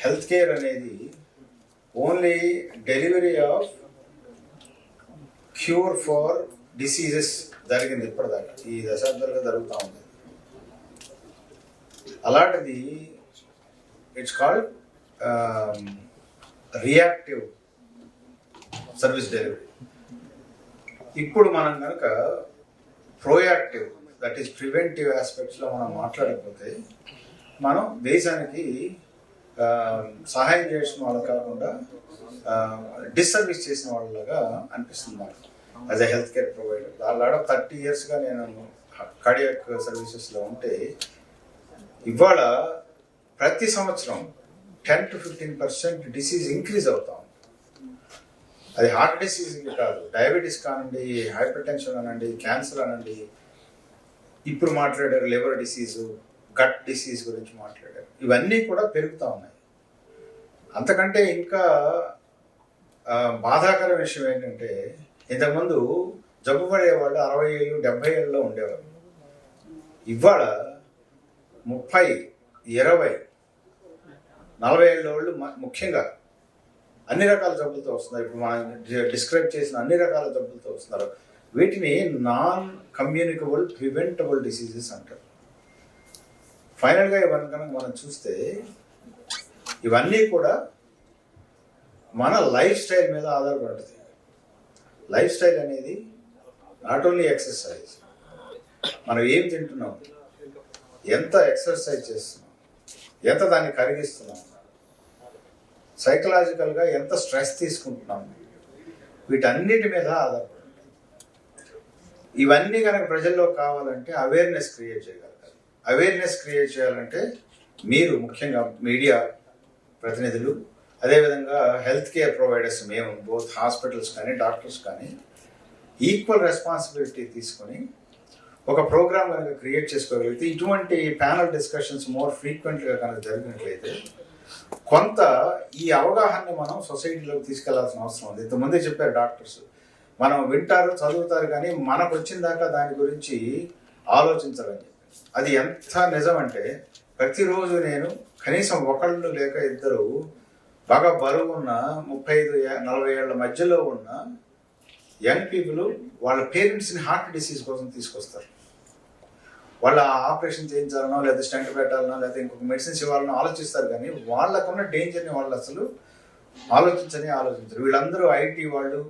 హెల్త్ కేర్ అనేది only delivery of cure for diseases జరిగింది ఇప్పటిదాకా. ఈ దశాబ్దాలుగా జరుగుతూ ఉంది. అలాంటిది it's called reactive service delivery. ఇప్పుడు మనం కనుక ప్రోయాక్టివ్, దట్ ఈస్ ప్రివెంటివ్ ఆస్పెక్ట్స్లో మనం మాట్లాడకపోతే మనం దేశానికి సహాయం చేసిన వాళ్ళు కాకుండా డిస్సర్వీస్ చేసిన వాళ్ళగా అనిపిస్తుంది నాకు as a health care provider. దాదాపు 30 yearsగా నేను కార్డియాక్ సర్వీసెస్లో ఉంటే ఇవాళ ప్రతి సంవత్సరం 10 to 15% డిసీజ్ ఇంక్రీజ్ అవుతాం. అది హార్ట్ డిసీజ్ కాదు, డయాబెటీస్ కానండి, హైపర్ టెన్షన్ అనండి, క్యాన్సర్ అనండి, ఇప్పుడు మాట్లాడారు లివర్ డిసీజు, గట్ డిసీజ్ గురించి మాట్లాడారు. ఇవన్నీ కూడా పెరుగుతూ ఉన్నాయి. అంతకంటే ఇంకా బాధాకర విషయం ఏంటంటే ఇంతకుముందు జబ్బు పడేవాళ్ళు 60 ఏళ్ళు 70 ఏళ్ళలో ఉండేవారు. ఇవాళ 30, 20, 40 ఏళ్ళ వాళ్ళు ముఖ్యంగా అన్ని రకాల జబ్బులతో వస్తున్నారు. ఇప్పుడు మనం డిస్క్రైబ్ చేసిన అన్ని రకాల జబ్బులతో వస్తున్నారు. వీటిని నాన్ కమ్యూనికబుల్ ప్రివెంటబుల్ డిసీజెస్ అంటారు. ఫైనల్గా ఇవన్నీ కనుక మనం చూస్తే ఇవన్నీ కూడా మన లైఫ్ స్టైల్ మీద ఆధారపడుతుంది. లైఫ్ స్టైల్ అనేది నాట్ ఓన్లీ ఎక్సర్సైజ్, మనం ఏం తింటున్నాం, ఎంత ఎక్సర్సైజ్ చేస్తున్నాం, ఎంత దాన్ని కరిగిస్తున్నాం, సైకలాజికల్గా ఎంత స్ట్రెస్ తీసుకుంటున్నాం, వీటన్నిటి మీద ఆధారపడి ఇవన్నీ కనుక ప్రజల్లో కావాలంటే అవేర్నెస్ క్రియేట్ చేయగలగాలి. అవేర్నెస్ క్రియేట్ చేయాలంటే మీరు ముఖ్యంగా మీడియా ప్రతినిధులు, అదేవిధంగా హెల్త్ కేర్ ప్రొవైడర్స్, మేము బోత్ హాస్పిటల్స్ కానీ డాక్టర్స్ కానీ ఈక్వల్ రెస్పాన్సిబిలిటీ తీసుకొని ఒక ప్రోగ్రామ్ కనుక క్రియేట్ చేసుకోగలిగితే, ఇటువంటి ప్యానల్ డిస్కషన్స్ మోర్ ఫ్రీక్వెంట్గా కనుక జరిగినట్లయితే కొంత ఈ అవగాహనని మనం సొసైటీలోకి తీసుకెళ్లాల్సిన అవసరం ఉంది. ఇంతకుముందే చెప్పారు డాక్టర్స్, మనం వింటారు చదువుతారు కానీ మనకు వచ్చిన దాకా దాని గురించి ఆలోచించాలని చెప్పి. అది ఎంత నిజమంటే ప్రతిరోజు నేను కనీసం ఒకళ్ళు లేక ఇద్దరు బాగా బరువు ఉన్న 35-40 ఏళ్ల మధ్యలో ఉన్న యంగ్ పీపుల్ వాళ్ళ పేరెంట్స్ని హార్ట్ డిసీజ్ కోసం తీసుకొస్తారు. వాళ్ళ ఆపరేషన్ చేయించాలనో లేదా స్టెంట్ పెట్టాలనో లేదా ఇంకొక మెడిసిన్స్ ఇవ్వాలనో ఆలోచిస్తారు కానీ వాళ్ళకున్న డేంజర్ని వాళ్ళు అసలు ఆలోచించరు. వీళ్ళందరూ ఐటీ వాళ్ళు,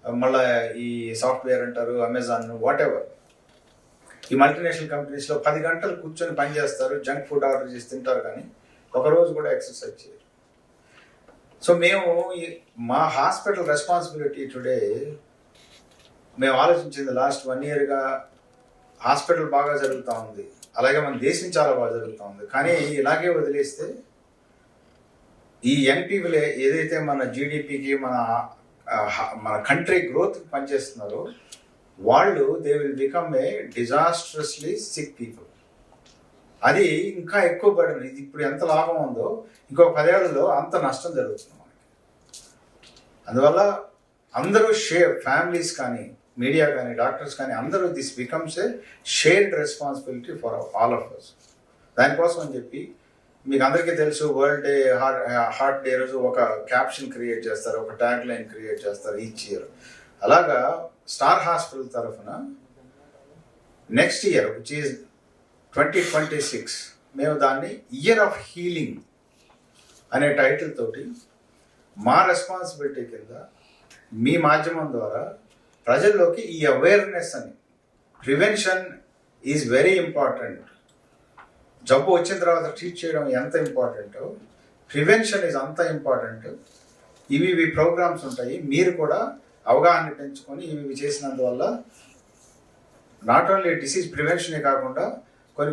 మళ్ళీ ఈ సాఫ్ట్వేర్ అంటారు, అమెజాన్, వాట్ ఎవర్, ఈ మల్టీనేషనల్ కంపెనీస్లో 10 గంటలు కూర్చొని పని చేస్తారు, జంక్ ఫుడ్ ఆర్డర్ చేసి తింటారు కానీ ఒకరోజు కూడా ఎక్సర్సైజ్ చేయరు. సో మేము మా హాస్పిటల్ రెస్పాన్సిబిలిటీ టుడే మేము ఆలోచించింది లాస్ట్ 1 yearగా హాస్పిటల్ బాగా జరుగుతూ ఉంది, అలాగే మన దేశం చాలా బాగా జరుగుతూ ఉంది. కానీ ఇలాగే వదిలేస్తే ఈ యంగ్ పీపుల్ ఏదైతే మన జీడిపికి మన కంట్రీ గ్రోత్ పనిచేస్తున్నారో వాళ్ళు they will become a disastrously sick people. అది ఇంకా ఎక్కువ పడింది. ఇది ఇప్పుడు ఎంత లాభం ఉందో ఇంకో 10 ఏళ్లలో అంత నష్టం జరుగుతుంది మనకి. అందువల్ల అందరూ ఫ్యామిలీస్ కానీ మీడియా కానీ డాక్టర్స్ కానీ అందరూ this becomes a shared responsibility for all of us. దానికోసం అని చెప్పి మీకు అందరికీ తెలుసు, వరల్డ్ డే హార్ట్ డే రోజు ఒక క్యాప్షన్ క్రియేట్ చేస్తారు, ఒక ట్యాగ్ లైన్ క్రియేట్ చేస్తారు ఈచ్ ఇయర్. అలాగా స్టార్ హాస్పిటల్ తరఫున నెక్స్ట్ ఇయర్ విచ్ ఈజ్ 2026 మేము దాన్ని ఇయర్ ఆఫ్ హీలింగ్ అనే టైటిల్ తోటి మా రెస్పాన్సిబిలిటీ కింద మీ మాధ్యమం ద్వారా ప్రజల్లోకి ఈ అవేర్నెస్ అని, ప్రివెన్షన్ ఈజ్ వెరీ ఇంపార్టెంట్. జబ్బు వచ్చిన తర్వాత ట్రీట్ చేయడం ఎంత ఇంపార్టెంటో ప్రివెన్షన్ ఈజ్ అంత ఇంపార్టెంట్. ఇవి ప్రోగ్రామ్స్ ఉంటాయి. మీరు కూడా అవగాహన పెంచుకొని ఇవి చేసినందువల్ల నాట్ ఓన్లీ డిసీజ్ ప్రివెన్షనే కాకుండా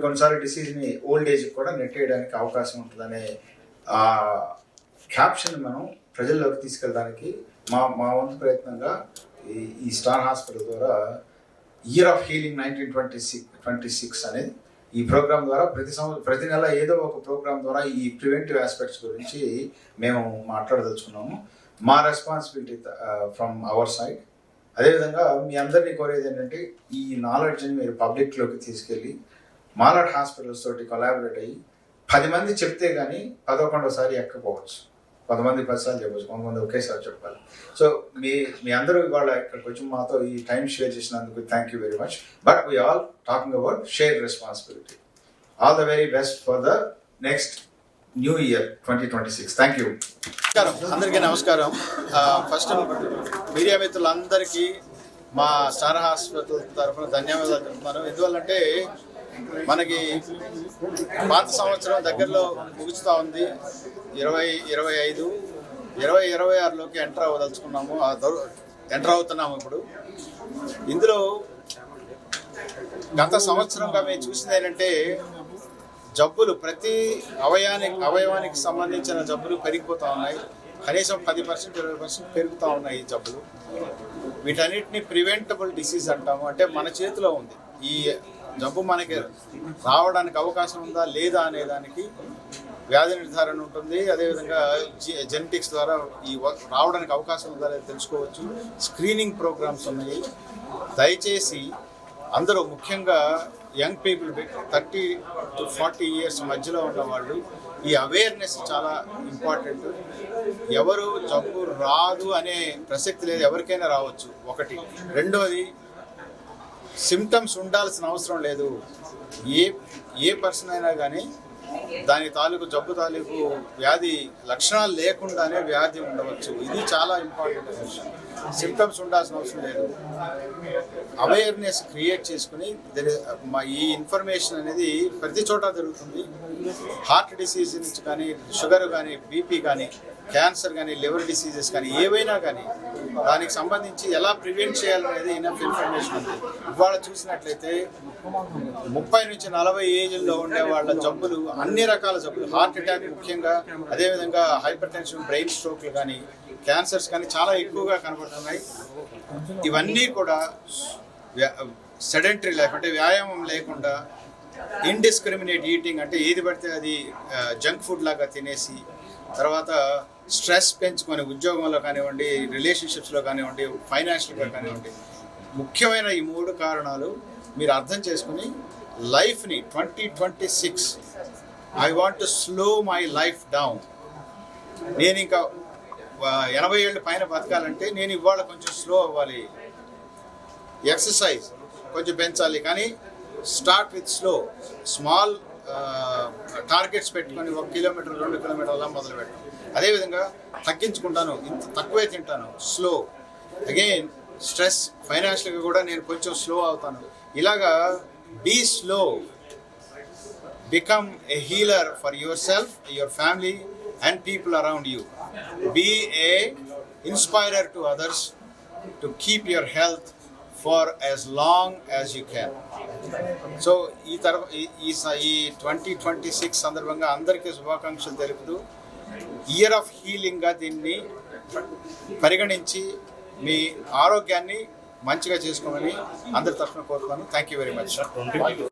కొన్నిసార్లు డిసీజ్ని ఓల్డ్ ఏజ్కి కూడా నెట్టేయడానికి అవకాశం ఉంటుందనే క్యాప్షన్ మనం ప్రజల్లోకి తీసుకెళ్ళడానికి మా వంతు ప్రయత్నంగా ఈ స్టార్ హాస్పిటల్ ద్వారా ఇయర్ ఆఫ్ హీలింగ్ 1926 అనేది ఈ ప్రోగ్రామ్ ద్వారా ప్రతి నెల ఏదో ఒక ప్రోగ్రామ్ ద్వారా ఈ ప్రివెంటివ్ ఆస్పెక్ట్స్ గురించి మేము మాట్లాడదలుచుకున్నాము. మా రెస్పాన్సిబిలిటీ ఫ్రమ్ అవర్ సైడ్. అదేవిధంగా మీ అందరినీ కోరేది ఏంటంటే ఈ నాలెడ్జ్ని మీరు పబ్లిక్లోకి తీసుకెళ్ళి మాలాట్ హాస్పిటల్స్ తోటి కొలాబరేట్ అయ్యి 10 మంది చెప్తే కానీ 11వ ఎక్కపోవచ్చు, 10 మంది 10 సార్లు చెప్పవచ్చు, 100 మంది ఒకేసారి చెప్పాలి. సో మీ అందరూ ఇవాళ ఇక్కడికి వచ్చి మాతో ఈ టైం షేర్ చేసినందుకు thank you very much. But we all talking about share responsibility. All the very best for the next new year 2026. Thank you. అందరికీ నమస్కారం. ఫస్ట్ మీడియా మిత్రులందరికీ మా స్టార్ హాస్పిటల్ తరఫున ధన్యవాదాలు చెప్తున్నాను. ఎందువల్లంటే మనకి పాత సంవత్సరం దగ్గరలో ముగుస్తూ ఉంది. 2025 2026లోకి ఎంటర్ అవ్వదలుచుకున్నాము, ఎంటర్ అవుతున్నాము. ఇప్పుడు ఇందులో గత సంవత్సరంగా మేము చూసింది ఏంటంటే జబ్బులు ప్రతి అవయవానికి సంబంధించిన జబ్బులు పెరిగిపోతూ ఉన్నాయి. కనీసం 10% 20% పెరుగుతూ ఉన్నాయి ఈ జబ్బులు. వీటన్నిటిని ప్రివెంటబుల్ డిసీజ్ అంటాము. అంటే మన చేతిలో ఉంది. ఈ జబ్బు మనకి రావడానికి అవకాశం ఉందా లేదా అనే దానికి వ్యాధి నిర్ధారణ ఉంటుంది. అదేవిధంగా జెనెటిక్స్ ద్వారా ఈ రావడానికి అవకాశం ఉందా లేదా తెలుసుకోవచ్చు. స్క్రీనింగ్ ప్రోగ్రామ్స్ ఉన్నాయి. దయచేసి అందరూ, ముఖ్యంగా యంగ్ పీపుల్ 30 to 40 years మధ్యలో ఉన్న వాళ్ళు, ఈ అవేర్నెస్ చాలా ఇంపార్టెంట్. ఎవరు జబ్బు రాదు అనే ప్రసక్తి లేదు, ఎవరికైనా రావచ్చు ఒకటి. రెండోది, సిమ్టమ్స్ ఉండాల్సిన అవసరం లేదు. ఏ పర్సన్ అయినా కానీ దాని తాలూకు జబ్బు తాలూకు వ్యాధి లక్షణాలు లేకుండానే వ్యాధి ఉండవచ్చు. ఇది చాలా ఇంపార్టెంట్ విషయం. సిమ్టమ్స్ ఉండాల్సిన అవసరం లేదు. అవేర్నెస్ క్రియేట్ చేసుకుని ఈ ఇన్ఫర్మేషన్ అనేది ప్రతి చోట జరుగుతుంది. హార్ట్ డిసీజ్ నుంచి కానీ, షుగర్ కానీ, బీపీ కానీ, క్యాన్సర్ కానీ, లివర్ డిసీజెస్ కానీ, ఏవైనా కానీ దానికి సంబంధించి ఎలా ప్రివెంట్ చేయాలనేది ఇనఫ్ ఇన్ఫర్మేషన్ ఉంది. ఇవాళ చూసినట్లయితే 30 నుంచి 40 ఏజ్లో ఉండే వాళ్ళ జబ్బులు, అన్ని రకాల జబ్బులు, హార్ట్ అటాక్ ముఖ్యంగా, అదేవిధంగా హైపర్ టెన్షన్, బ్రెయిన్ స్ట్రోక్లు కానీ, క్యాన్సర్స్ కానీ చాలా ఎక్కువగా కనబడుతున్నాయి. ఇవన్నీ కూడా సెడెంటరీ లైఫ్ అంటే వ్యాయామం లేకుండా, ఇండిస్క్రిమినేట్ ఈటింగ్ అంటే ఏది పడితే అది జంక్ ఫుడ్ లాగా తినేసి, తర్వాత స్ట్రెస్ పెంచుకొని ఉద్యోగంలో కానివ్వండి, రిలేషన్షిప్స్లో కానివ్వండి, ఫైనాన్షియల్గా కానివ్వండి, ముఖ్యమైన ఈ 3 కారణాలు మీరు అర్థం చేసుకుని లైఫ్ని 2026 I want to slow my life down. నేను ఇంకా 80 ఏళ్ళ పైన బతకాలంటే నేను ఇవాళ కొంచెం స్లో అవ్వాలి, ఎక్సర్సైజ్ కొంచెం పెంచాలి. కానీ స్టార్ట్ విత్ స్మాల్ టార్గెట్స్ పెట్టుకొని 1 కిలోమీటర్ 2 కిలోమీటర్లు అలా మొదలు పెట్టాను. అదేవిధంగా తగ్గించుకుంటాను, ఇంత తక్కువే తింటాను, స్లో. అగైన్ స్ట్రెస్, ఫైనాన్షియల్గా కూడా నేను కొంచెం స్లో అవుతాను. ఇలాగా be slow, become a healer for yourself, your family and people around you. Be a inspirer to others to keep your health for as long as you can. So ఈ 2026 సందర్భంగా అందరికీ శుభాకాంక్షలు తెలుపుతూ ఇయర్ ఆఫ్ హీలింగ్గా దీన్ని పరిగణించి మీ ఆరోగ్యాన్ని మంచిగా చేసుకోమని అందరి తరఫున కోరుతున్నాను. Thank you very much.